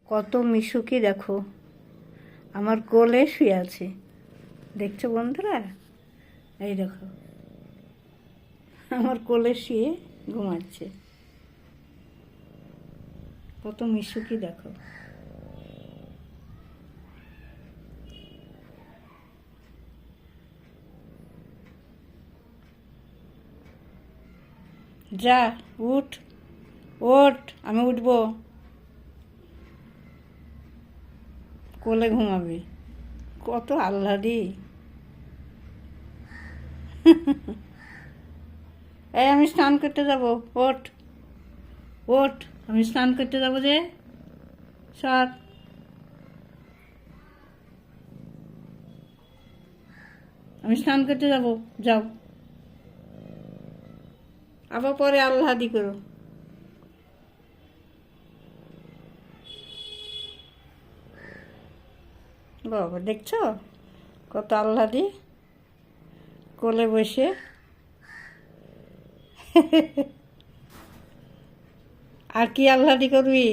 কত মিশুকি দেখো, আমার কোলে শুয়ে আছে। দেখছো বন্ধুরা? এই দেখো, আমার কোলে শুয়ে ঘুমাচ্ছে। কত মিশুকি দেখো। যা, উঠ ওঠ, আমি উঠবো। কোলে ঘুমাবি, কত আহ্লাদি। এই আমি স্নান করতে যাব, ওঠ ওঠ, আমি স্নান করতে যাব যে। সর, আমি স্নান করতে যাব, যাও। আবার পরে আহ্লাদি করো। বাবা, দেখছো কত আহ্লাদি, কোলে বসে। আর কি আহ্লাদি করবি?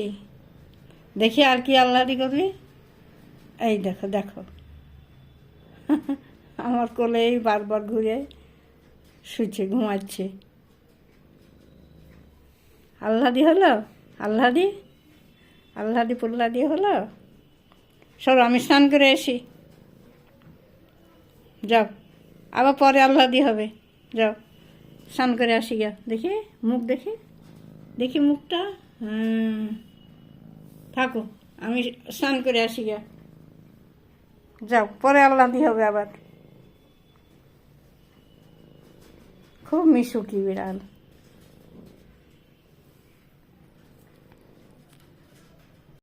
দেখি আর কি আহ্লাদি করবি। এই দেখো দেখো, আমার কোলেই বারবার ঘুরে শুচ্ছে, ঘুমাচ্ছে। আহ্লাদি হলো, আহ্লাদি আহ্লাদি পুল্লাদি হলো। সব আমি স্নান করে আসি, যাও। আবার পরে আহ্লাদি হবে, যাও স্নান করে আসি গা। দেখি মুখ, দেখি দেখি মুখটা। থাকো, আমি স্নান করে আসি গা, যাও। পরে আহ্লাদি হবে আবার। খুব মিশুকি বিড়াল।